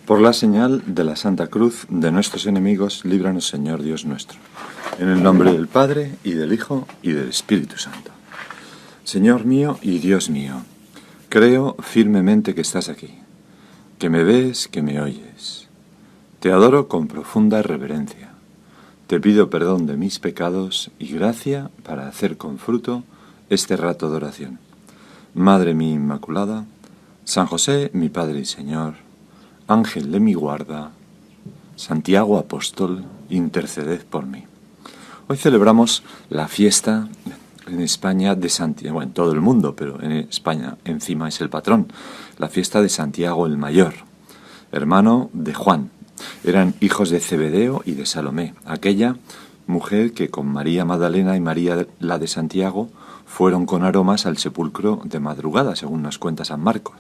Por la señal de la Santa Cruz de nuestros enemigos, líbranos, Señor Dios nuestro. En el nombre del Padre, y del Hijo, y del Espíritu Santo. Señor mío y Dios mío, creo firmemente que estás aquí, que me ves, que me oyes. Te adoro con profunda reverencia. Te pido perdón de mis pecados y gracia para hacer con fruto este rato de oración. Madre mía Inmaculada, San José, mi Padre y Señor, Ángel de mi guarda, Santiago Apóstol, interceded por mí. Hoy celebramos la fiesta en España de Santiago, en todo el mundo, pero en España encima es el patrón, la fiesta de Santiago el Mayor, hermano de Juan. Eran hijos de Zebedeo y de Salomé, aquella mujer que con María Magdalena y María la de Santiago fueron con aromas al sepulcro de madrugada, según nos cuenta San Marcos.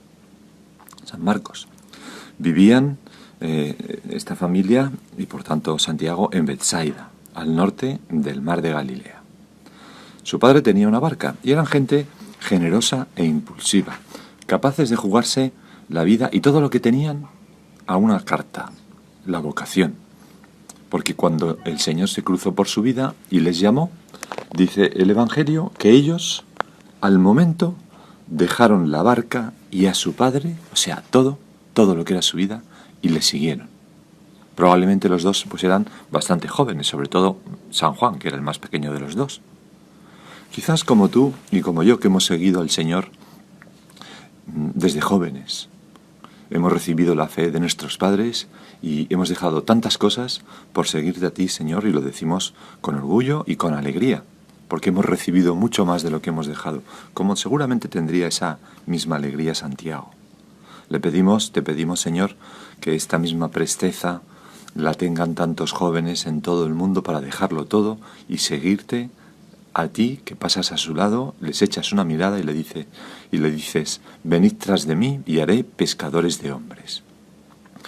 Vivían esta familia y por tanto Santiago en Betsaida, al norte del mar de Galilea. Su padre tenía una barca y eran gente generosa e impulsiva, capaces de jugarse la vida y todo lo que tenían a una carta, la vocación. Porque cuando el Señor se cruzó por su vida y les llamó, dice el Evangelio que ellos al momento dejaron la barca y a su padre, o sea, todo lo que era su vida, y le siguieron. Probablemente los dos pues eran bastante jóvenes, sobre todo San Juan, que era el más pequeño de los dos. Quizás como tú y como yo, que hemos seguido al Señor desde jóvenes. Hemos recibido la fe de nuestros padres y hemos dejado tantas cosas por seguirte a ti, Señor, y lo decimos con orgullo y con alegría, porque hemos recibido mucho más de lo que hemos dejado, como seguramente tendría esa misma alegría Santiago. Te pedimos, Señor, que esta misma presteza la tengan tantos jóvenes en todo el mundo para dejarlo todo y seguirte a ti, que pasas a su lado, les echas una mirada y le dices, venid tras de mí y haré pescadores de hombres.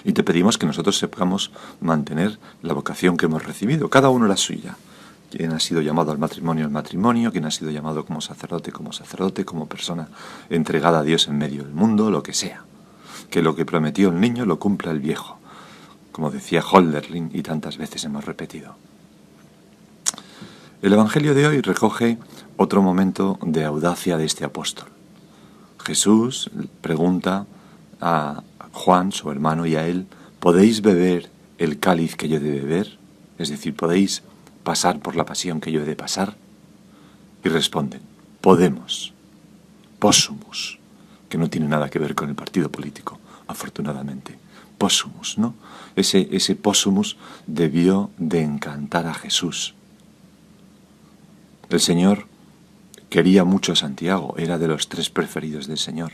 Y te pedimos que nosotros sepamos mantener la vocación que hemos recibido, cada uno la suya. Quien ha sido llamado al matrimonio, el matrimonio, quien ha sido llamado como sacerdote, como persona entregada a Dios en medio del mundo, lo que sea. Que lo que prometió el niño lo cumpla el viejo, como decía Hölderlin y tantas veces hemos repetido. El Evangelio de hoy recoge otro momento de audacia de este apóstol. Jesús pregunta a Juan, su hermano, y a él, ¿podéis beber el cáliz que yo he de beber? Es decir, ¿podéis pasar por la pasión que yo he de pasar? Y responden, podemos, possumus, que no tiene nada que ver con el partido político, afortunadamente. Possumus, ¿no? Ese possumus debió de encantar a Jesús. El Señor quería mucho a Santiago, era de los 3 preferidos del Señor.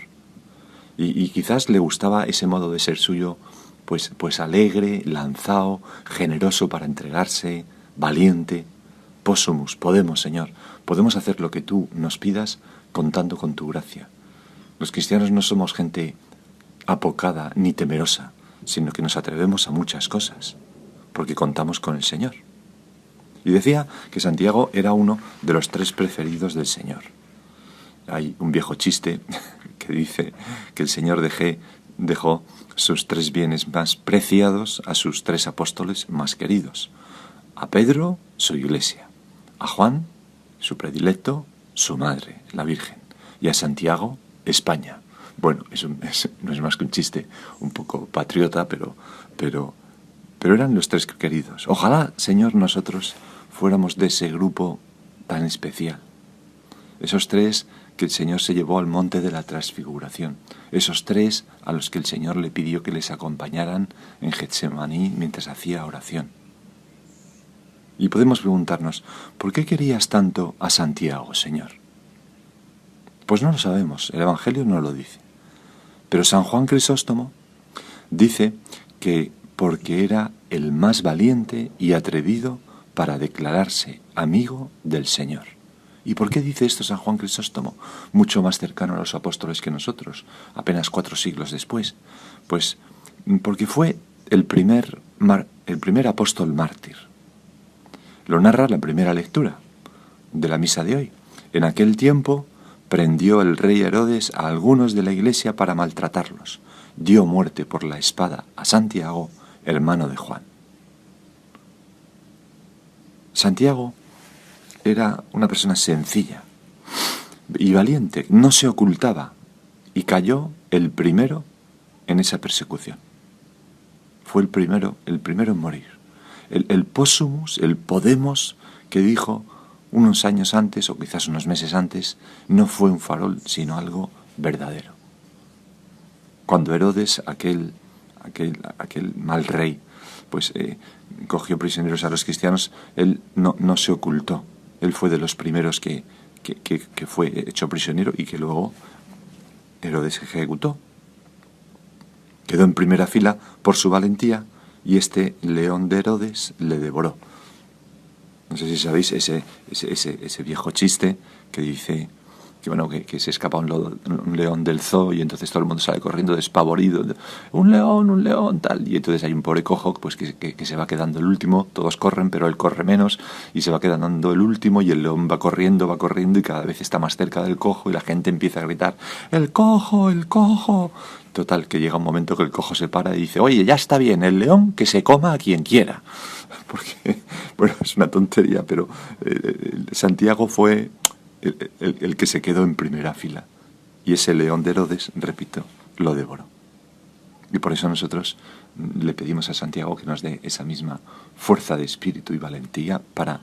Y quizás le gustaba ese modo de ser suyo, pues alegre, lanzado, generoso para entregarse, valiente. Possumus, podemos, Señor, podemos hacer lo que tú nos pidas contando con tu gracia. Los cristianos no somos gente apocada ni temerosa, sino que nos atrevemos a muchas cosas, porque contamos con el Señor. Y decía que Santiago era uno de los 3 preferidos del Señor. Hay un viejo chiste que dice que el Señor dejó sus 3 bienes más preciados a sus 3 apóstoles más queridos. A Pedro, su iglesia. A Juan, su predilecto, su madre, la Virgen. Y a Santiago, España. Bueno, no es más que un chiste, un poco patriota, pero eran los 3 queridos. Ojalá, Señor, nosotros fuéramos de ese grupo tan especial. Esos 3 que el Señor se llevó al monte de la transfiguración. Esos 3 a los que el Señor le pidió que les acompañaran en Getsemaní mientras hacía oración. Y podemos preguntarnos, ¿por qué querías tanto a Santiago, Señor? Pues no lo sabemos, el Evangelio no lo dice. Pero San Juan Crisóstomo dice que porque era el más valiente y atrevido para declararse amigo del Señor. ¿Y por qué dice esto San Juan Crisóstomo, mucho más cercano a los apóstoles que nosotros, apenas 4 siglos después? Pues porque fue el primer apóstol mártir. Lo narra la primera lectura de la misa de hoy. En aquel tiempo prendió el rey Herodes a algunos de la iglesia para maltratarlos dio muerte por la espada a Santiago, hermano de Juan. Santiago era una persona sencilla y valiente, no se ocultaba y cayó el primero en esa persecución. Fue el primero en morir. El Póstumus, el Podemos que dijo unos años antes o quizás unos meses antes, no fue un farol sino algo verdadero. Cuando Herodes, aquel mal rey, pues cogió prisioneros a los cristianos, él no se ocultó. Él fue de los primeros que fue hecho prisionero y que luego Herodes ejecutó. Quedó en primera fila por su valentía y este león de Herodes le devoró. No sé si sabéis ese viejo chiste que dice que se escapa un león del zoo y entonces todo el mundo sale corriendo despavorido. Un león, tal. Y entonces hay un pobre cojo pues que se va quedando el último. Todos corren, pero él corre menos y se va quedando el último y el león va corriendo y cada vez está más cerca del cojo y la gente empieza a gritar ¡El cojo, el cojo! Total, que llega un momento que el cojo se para y dice oye, ya está bien, el león que se coma a quien quiera. Porque, bueno, es una tontería, pero Santiago fue el que se quedó en primera fila. Y ese león de Herodes, repito, lo devoró. Y por eso nosotros le pedimos a Santiago que nos dé esa misma fuerza de espíritu y valentía para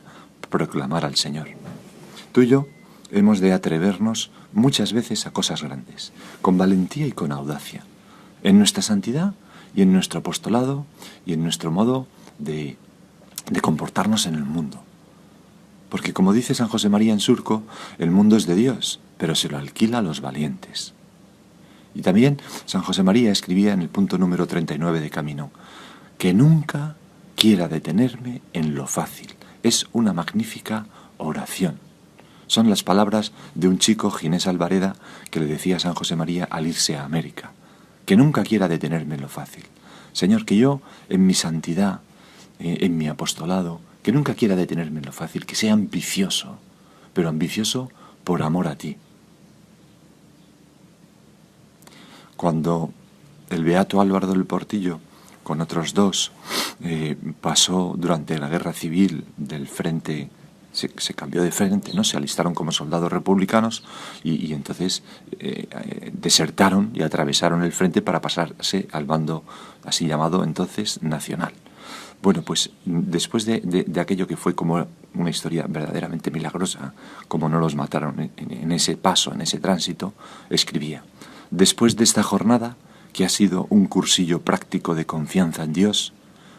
proclamar al Señor. Tú y yo hemos de atrevernos muchas veces a cosas grandes, con valentía y con audacia, en nuestra santidad y en nuestro apostolado y en nuestro modo de comportarnos en el mundo. Porque como dice San José María en Surco, el mundo es de Dios, pero se lo alquila a los valientes. Y también San José María escribía en el punto número 39 de Camino, que nunca quiera detenerme en lo fácil. Es una magnífica oración. Son las palabras de un chico, Ginés Alvareda, que le decía a San José María al irse a América, que nunca quiera detenerme en lo fácil. Señor, que yo en mi santidad, en mi apostolado, que nunca quiera detenerme en lo fácil, que sea ambicioso, pero ambicioso por amor a ti. Cuando el beato Álvaro del Portillo, con otros dos, pasó durante la guerra civil del frente, se cambió de frente, ¿no? Se alistaron como soldados republicanos y entonces desertaron y atravesaron el frente para pasarse al bando así llamado entonces nacional. Bueno, pues después de aquello que fue como una historia verdaderamente milagrosa, como no los mataron en ese paso, en ese tránsito, escribía: después de esta jornada, que ha sido un cursillo práctico de confianza en Dios,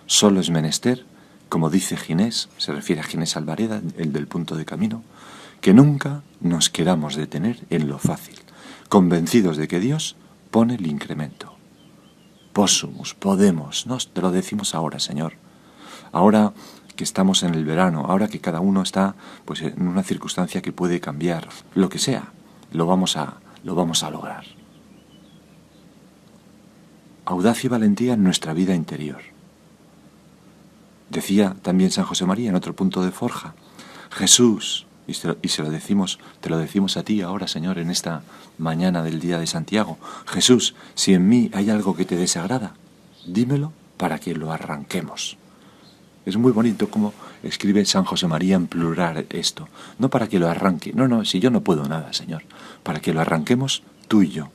solo es menester, como dice Ginés, se refiere a Ginés Alvareda, el del punto de Camino, que nunca nos queramos detener en lo fácil, convencidos de que Dios pone el incremento. Póstumus, podemos, te lo decimos ahora, Señor. Ahora que estamos en el verano, ahora que cada uno está pues en una circunstancia que puede cambiar, lo que sea, lo vamos a lograr. Audacia y valentía en nuestra vida interior. Decía también San José María en otro punto de Forja, Jesús, y se lo decimos, te lo decimos a ti ahora, Señor, en esta mañana del día de Santiago, Jesús, si en mí hay algo que te desagrada, dímelo para que lo arranquemos. Es muy bonito cómo escribe San José María en plural esto. No para que lo arranque. No, si yo no puedo nada, Señor. Para que lo arranquemos tú y yo.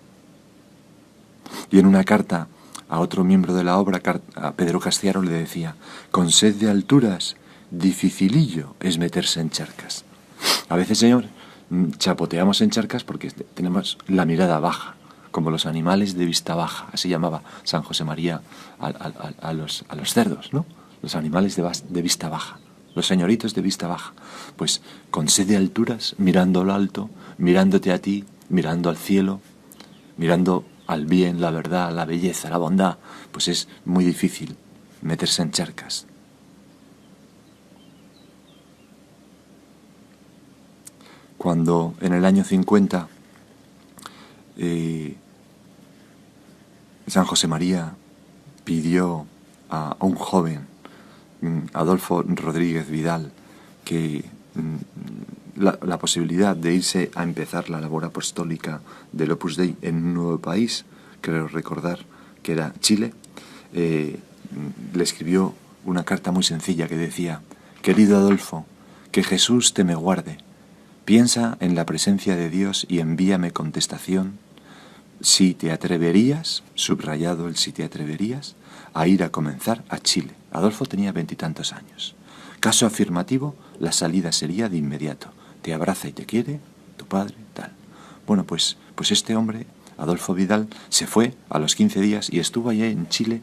Y en una carta a otro miembro de la obra, a Pedro Castiaro, le decía: con sed de alturas, dificilillo es meterse en charcas. A veces, Señor, chapoteamos en charcas porque tenemos la mirada baja, como los animales de vista baja. Así llamaba San José María a los cerdos, ¿no? Los animales de vista baja, los señoritos de vista baja, pues con sed de alturas, mirando lo alto, mirándote a ti, mirando al cielo, mirando al bien, la verdad, la belleza, la bondad, pues es muy difícil meterse en charcas. Cuando en el año 50 San José María pidió a un joven, Adolfo Rodríguez Vidal, que la posibilidad de irse a empezar la labor apostólica del Opus Dei en un nuevo país, creo recordar que era Chile, le escribió una carta muy sencilla que decía: querido Adolfo, que Jesús te me guarde. Piensa en la presencia de Dios y envíame contestación si te atreverías, subrayado el si te atreverías, a ir a comenzar a Chile. Adolfo tenía 20 y tantos años. Caso afirmativo, la salida sería de inmediato. Te abraza y te quiere, tu padre, tal. Bueno, pues este hombre, Adolfo Vidal, se fue a los 15 días y estuvo allí en Chile,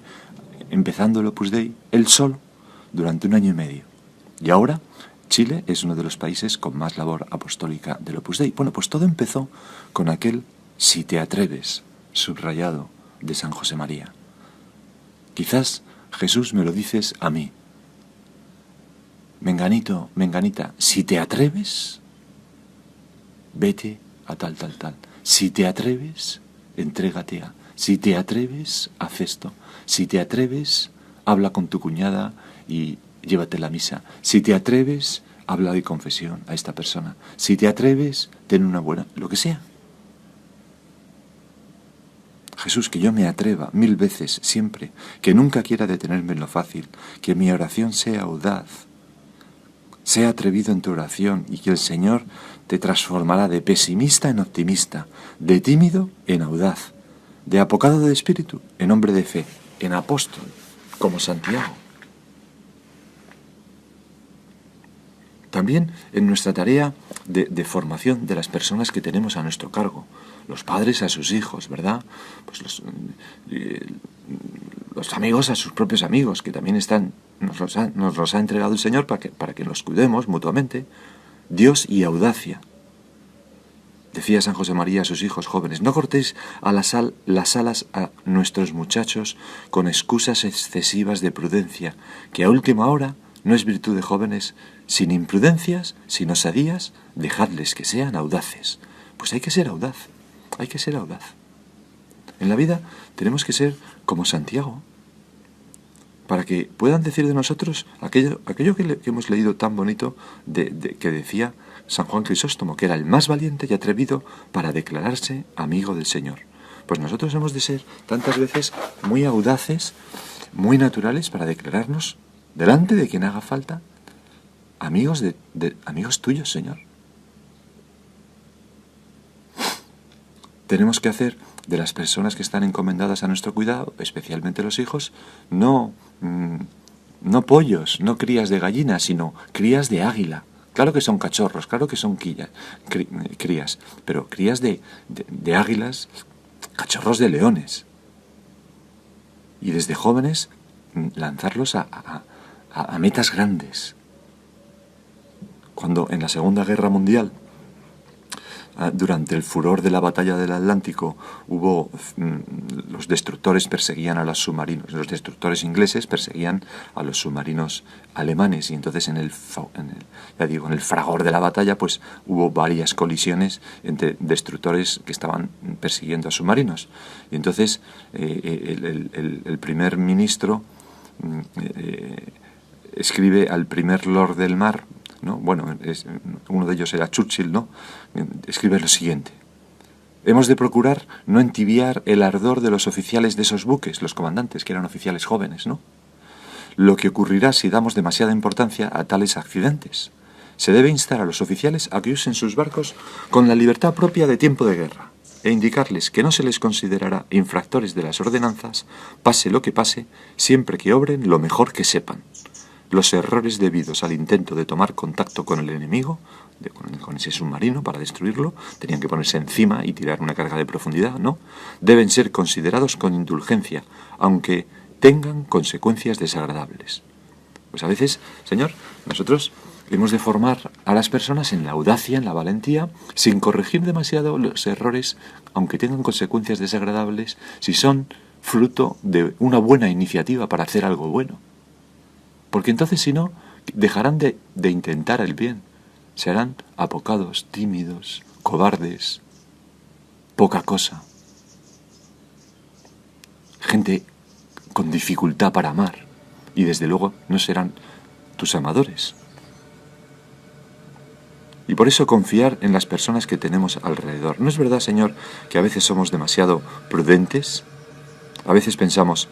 empezando el Opus Dei, él solo, durante 1 año y medio. Y ahora Chile es uno de los países con más labor apostólica del Opus Dei. Bueno, pues todo empezó con aquel si te atreves, subrayado, de San José María. Quizás, Jesús, me lo dices a mí. Menganito, menganita, si te atreves, vete a tal, tal, tal. Si te atreves, entrégate a. Si te atreves, haz esto. Si te atreves, habla con tu cuñada y llévate la misa. Si te atreves, habla de confesión a esta persona. Si te atreves, ten una buena, lo que sea. Jesús, que yo me atreva 1000 veces, siempre, que nunca quiera detenerme en lo fácil, que mi oración sea audaz, sea atrevido en tu oración y que el Señor te transformará de pesimista en optimista, de tímido en audaz, de apocado de espíritu en hombre de fe, en apóstol, como Santiago. También en nuestra tarea de formación de las personas que tenemos a nuestro cargo, los padres a sus hijos, ¿verdad? Pues los amigos a sus propios amigos, que también nos los ha entregado el Señor para que los cuidemos mutuamente. Dios y audacia. Decía San José María a sus hijos jóvenes: no cortéis las alas a nuestros muchachos con excusas excesivas de prudencia, que a última hora no es virtud de jóvenes, sin imprudencias, sin osadías, dejadles que sean audaces. Pues hay que ser audaz, hay que ser audaz. En la vida tenemos que ser como Santiago, para que puedan decir de nosotros aquello que hemos leído tan bonito que decía San Juan Crisóstomo, que era el más valiente y atrevido para declararse amigo del Señor. Pues nosotros hemos de ser tantas veces muy audaces, muy naturales para declararnos delante de quien haga falta, amigos amigos tuyos, Señor. Tenemos que hacer de las personas que están encomendadas a nuestro cuidado, especialmente los hijos, no pollos, no crías de gallina, sino crías de águila. Claro que son cachorros, claro que son crías, pero crías de águilas, cachorros de leones. Y desde jóvenes lanzarlos a metas grandes. Cuando en la Segunda Guerra Mundial, durante el furor de la batalla del Atlántico, los destructores perseguían a los submarinos, los destructores ingleses perseguían a los submarinos alemanes, y entonces en el fragor de la batalla pues hubo varias colisiones entre destructores que estaban persiguiendo a submarinos, y entonces el primer ministro escribe al primer lord del mar, ¿no? Bueno, uno de ellos era Churchill, ¿no? Escribe lo siguiente: hemos de procurar no entibiar el ardor de los oficiales de esos buques, los comandantes, que eran oficiales jóvenes, ¿no? Lo que ocurrirá si damos demasiada importancia a tales accidentes. Se debe instar a los oficiales a que usen sus barcos con la libertad propia de tiempo de guerra, e indicarles que no se les considerará infractores de las ordenanzas, pase lo que pase, siempre que obren lo mejor que sepan. Los errores debidos al intento de tomar contacto con el enemigo, con ese submarino para destruirlo, tenían que ponerse encima y tirar una carga de profundidad, ¿no? Deben ser considerados con indulgencia, aunque tengan consecuencias desagradables. Pues a veces, Señor, nosotros hemos de formar a las personas en la audacia, en la valentía, sin corregir demasiado los errores, aunque tengan consecuencias desagradables, si son fruto de una buena iniciativa para hacer algo bueno. Porque entonces, si no, dejarán de intentar el bien. Serán apocados, tímidos, cobardes, poca cosa. Gente con dificultad para amar. Y desde luego no serán tus amadores. Y por eso confiar en las personas que tenemos alrededor. ¿No es verdad, Señor, que a veces somos demasiado prudentes? A veces pensamos,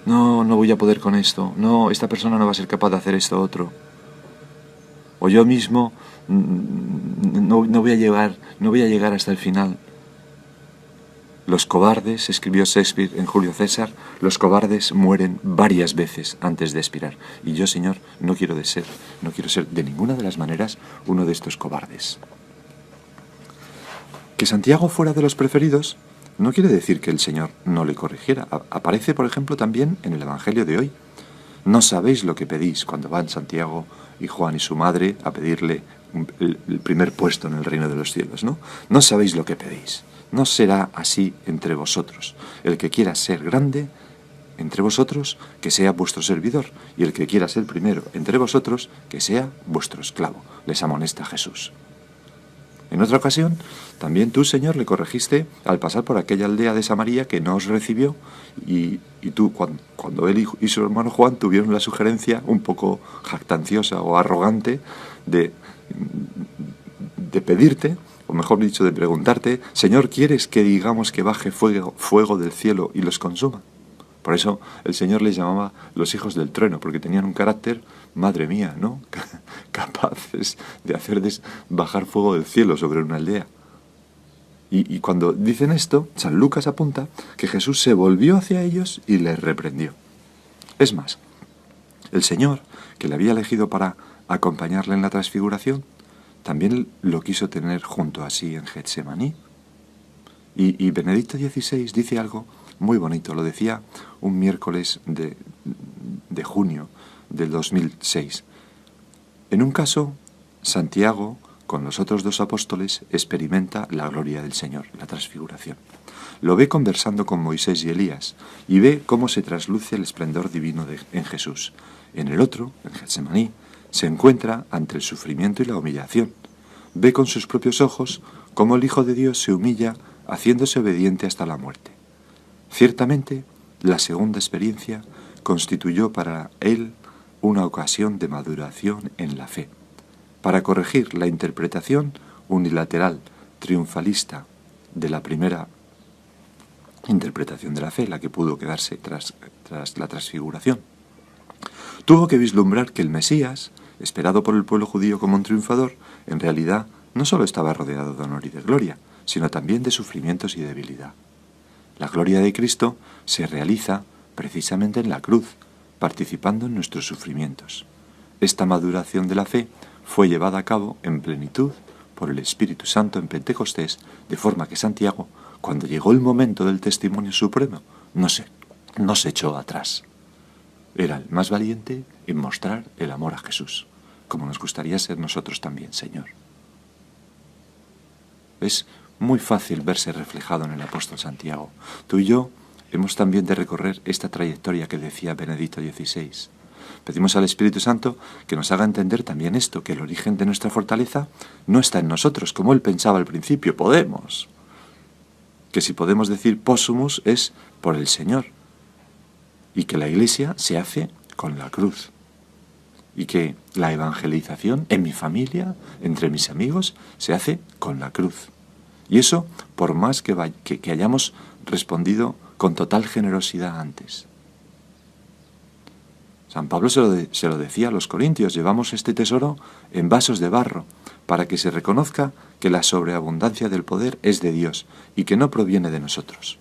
no voy a poder con esto, no, esta persona no va a ser capaz de hacer esto otro. O yo mismo no voy a llegar hasta el final. Los cobardes, escribió Shakespeare en Julio César, los cobardes mueren varias veces antes de expirar. Y yo, Señor, no quiero ser de ninguna de las maneras uno de estos cobardes. Que Santiago fuera de los preferidos no quiere decir que el Señor no le corrigiera. Aparece, por ejemplo, también en el Evangelio de hoy. No sabéis lo que pedís cuando van Santiago y Juan y su madre a pedirle el primer puesto en el reino de los cielos, ¿no? No sabéis lo que pedís. No será así entre vosotros. El que quiera ser grande entre vosotros, que sea vuestro servidor, y el que quiera ser primero entre vosotros, que sea vuestro esclavo. Les amonesta Jesús. En otra ocasión, también tú, Señor, le corregiste al pasar por aquella aldea de Samaria que no os recibió, y tú, cuando él y su hermano Juan tuvieron la sugerencia un poco jactanciosa o arrogante de pedirte, o mejor dicho, de preguntarte, Señor, ¿quieres que digamos que baje fuego del cielo y los consuma? Por eso el Señor les llamaba los hijos del trueno, porque tenían un carácter, madre mía, ¿no? Capaces de hacer bajar fuego del cielo sobre una aldea. Y cuando dicen esto, San Lucas apunta que Jesús se volvió hacia ellos y les reprendió. Es más, el Señor, que le había elegido para acompañarle en la transfiguración, también lo quiso tener junto a sí en Getsemaní. Y Benedicto XVI dice algo muy bonito, lo decía un miércoles de junio del 2006. En un caso, Santiago, con los otros dos apóstoles, experimenta la gloria del Señor, la transfiguración. Lo ve conversando con Moisés y Elías, y ve cómo se trasluce el esplendor divino en Jesús. En el otro, en Getsemaní, se encuentra ante el sufrimiento y la humillación. Ve con sus propios ojos cómo el Hijo de Dios se humilla haciéndose obediente hasta la muerte. Ciertamente, la segunda experiencia constituyó para él una ocasión de maduración en la fe, para corregir la interpretación unilateral, triunfalista de la primera interpretación de la fe, la que pudo quedarse tras la transfiguración. Tuvo que vislumbrar que el Mesías, esperado por el pueblo judío como un triunfador, en realidad no solo estaba rodeado de honor y de gloria, sino también de sufrimientos y debilidad. La gloria de Cristo se realiza precisamente en la cruz, participando en nuestros sufrimientos. Esta maduración de la fe fue llevada a cabo en plenitud por el Espíritu Santo en Pentecostés, de forma que Santiago, cuando llegó el momento del testimonio supremo, no se echó atrás. Era el más valiente en mostrar el amor a Jesús, como nos gustaría ser nosotros también, Señor. Es muy fácil verse reflejado en el apóstol Santiago. Tú y yo hemos también de recorrer esta trayectoria que decía Benedicto XVI. Pedimos al Espíritu Santo que nos haga entender también esto, que el origen de nuestra fortaleza no está en nosotros, como él pensaba al principio. Podemos. Que si podemos decir possumus es por el Señor. Y que la Iglesia se hace con la cruz. Y que la evangelización en mi familia, entre mis amigos, se hace con la cruz. Y eso por más que hayamos respondido con total generosidad antes. San Pablo se lo decía a los corintios: llevamos este tesoro en vasos de barro, para que se reconozca que la sobreabundancia del poder es de Dios y que no proviene de nosotros.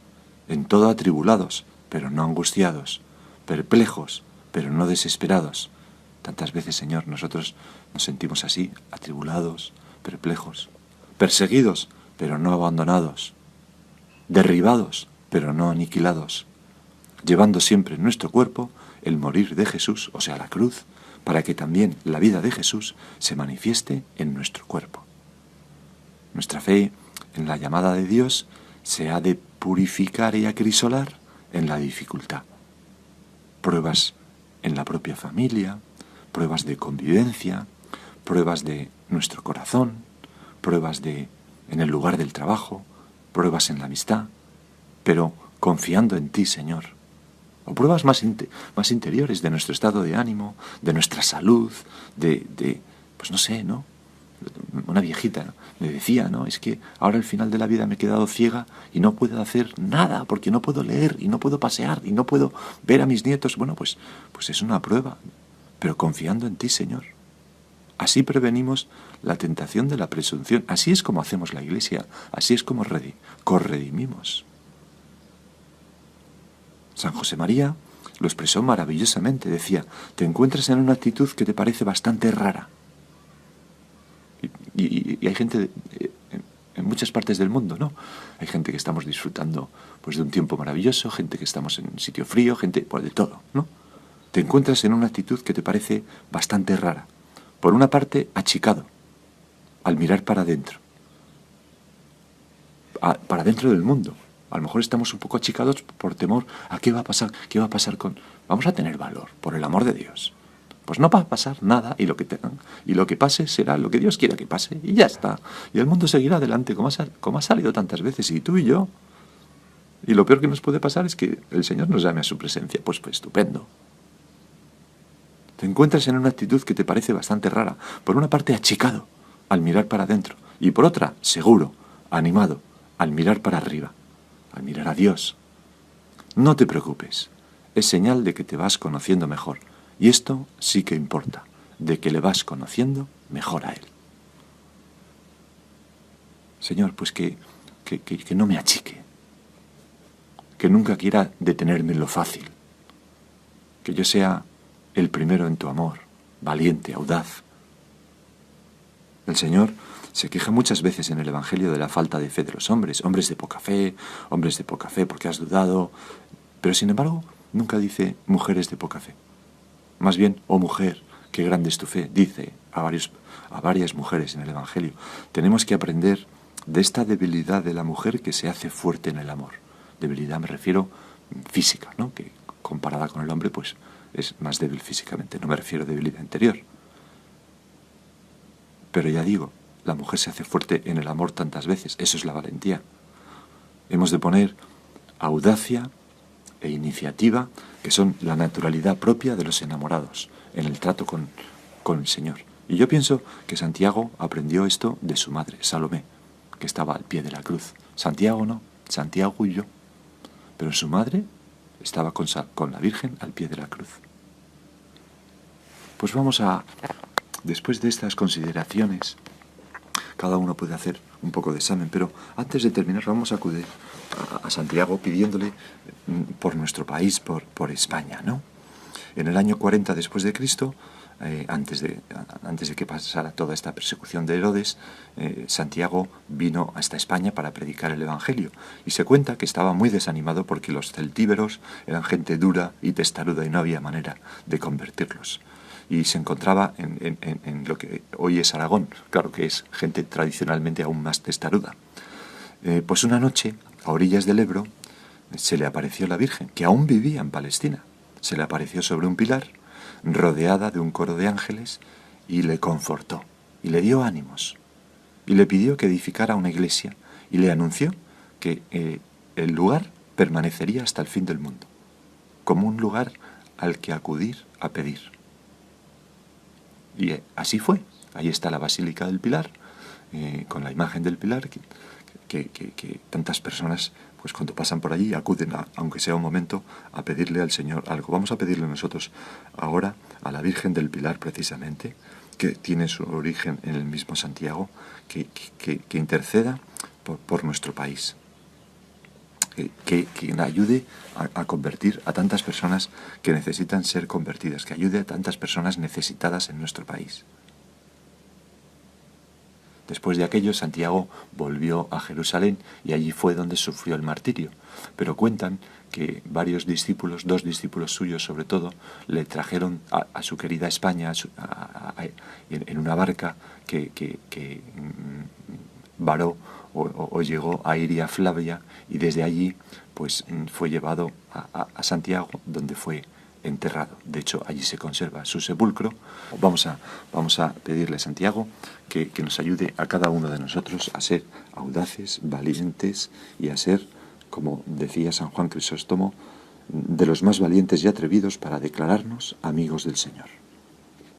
En todo atribulados, pero no angustiados, perplejos, pero no desesperados. Tantas veces, Señor, nosotros nos sentimos así, atribulados, perplejos, perseguidos, pero no abandonados, derribados, pero no aniquilados, llevando siempre en nuestro cuerpo el morir de Jesús, o sea, la cruz, para que también la vida de Jesús se manifieste en nuestro cuerpo. Nuestra fe en la llamada de Dios se ha de purificar y acrisolar en la dificultad. Pruebas en la propia familia, pruebas de convivencia, pruebas de nuestro corazón, pruebas en el lugar del trabajo, pruebas en la amistad, pero confiando en ti, Señor. O pruebas más interiores de nuestro estado de ánimo, de nuestra salud, pues no sé, ¿no? una viejita, ¿no?, me decía, ¿no?, es que ahora al final de la vida me he quedado ciega y no puedo hacer nada porque no puedo leer y no puedo pasear y no puedo ver a mis nietos. Bueno, pues es una prueba, pero confiando en ti, Señor. Así prevenimos la tentación de la presunción. Así es como hacemos la Iglesia. Así es como corredimimos. San José María lo expresó maravillosamente. Decía, te encuentras en una actitud que te parece bastante rara. Y hay gente en muchas partes del mundo, ¿no? Hay gente que estamos disfrutando pues de un tiempo maravilloso, gente que estamos en un sitio frío, gente pues de todo, ¿no? Te encuentras en una actitud que te parece bastante rara. Por una parte, achicado, al mirar para adentro. Para dentro del mundo. A lo mejor estamos un poco achicados por temor a qué va a pasar con... Vamos a tener valor, por el amor de Dios. Pues no va a pasar nada y lo que pase será lo que Dios quiera que pase y ya está. Y el mundo seguirá adelante como ha salido tantas veces, y tú y yo. Y lo peor que nos puede pasar es que el Señor nos llame a su presencia. Pues estupendo. Te encuentras en una actitud que te parece bastante rara. Por una parte, achicado, al mirar para adentro. Y por otra, seguro, animado, al mirar para arriba, al mirar a Dios. No te preocupes. Es señal de que te vas conociendo mejor. Y esto sí que importa, de que le vas conociendo mejor a Él. Señor, pues que no me achique. Que nunca quiera detenerme en lo fácil. Que yo sea el primero en tu amor, valiente, audaz. El Señor se queja muchas veces en el Evangelio de la falta de fe de los hombres de poca fe, porque has dudado. Pero sin embargo, nunca dice mujeres de poca fe. Más bien, oh mujer, qué grande es tu fe, dice a varias mujeres en el Evangelio. Tenemos que aprender de esta debilidad de la mujer que se hace fuerte en el amor. Debilidad me refiero física, ¿no?, que comparada con el hombre, pues es más débil físicamente. No me refiero a debilidad interior. Pero ya digo, la mujer se hace fuerte en el amor tantas veces. Eso es la valentía. Hemos de poner audacia e iniciativa, que son la naturalidad propia de los enamorados, en el trato con el Señor. Y yo pienso que Santiago aprendió esto de su madre, Salomé, que estaba al pie de la cruz. Santiago no, Santiago y yo. Pero su madre estaba con la Virgen al pie de la cruz. Pues después de estas consideraciones, cada uno puede hacer un poco de examen, pero antes de terminar vamos a acudir a Santiago pidiéndole por nuestro país, por España, ¿no? En el año 40 después de Cristo, antes de que pasara toda esta persecución de Herodes, Santiago vino hasta España para predicar el Evangelio. Y se cuenta que estaba muy desanimado porque los celtíberos eran gente dura y testaruda y no había manera de convertirlos. Y se encontraba en lo que hoy es Aragón, claro que es gente tradicionalmente aún más testaruda. Pues una noche, a orillas del Ebro, se le apareció la Virgen, que aún vivía en Palestina. Se le apareció sobre un pilar, rodeada de un coro de ángeles, y le confortó, y le dio ánimos, y le pidió que edificara una iglesia, y le anunció que el lugar permanecería hasta el fin del mundo, como un lugar al que acudir a pedir. Y así fue. Ahí está la Basílica del Pilar, con la imagen del Pilar, que tantas personas, pues cuando pasan por allí, acuden, aunque sea un momento, a pedirle al Señor algo. Vamos a pedirle nosotros ahora a la Virgen del Pilar, precisamente, que tiene su origen en el mismo Santiago, que interceda por nuestro país. Que ayude a convertir a tantas personas que necesitan ser convertidas, que ayude a tantas personas necesitadas en nuestro país. Después de aquello, Santiago volvió a Jerusalén y allí fue donde sufrió el martirio. Pero cuentan que dos discípulos suyos sobre todo, le trajeron a su querida España en una barca que varó o llegó a Iria Flavia, y desde allí pues fue llevado a Santiago, donde fue enterrado. De hecho, allí se conserva su sepulcro. Vamos a pedirle a Santiago que nos ayude a cada uno de nosotros a ser audaces, valientes y a ser, como decía San Juan Crisóstomo, de los más valientes y atrevidos para declararnos amigos del Señor.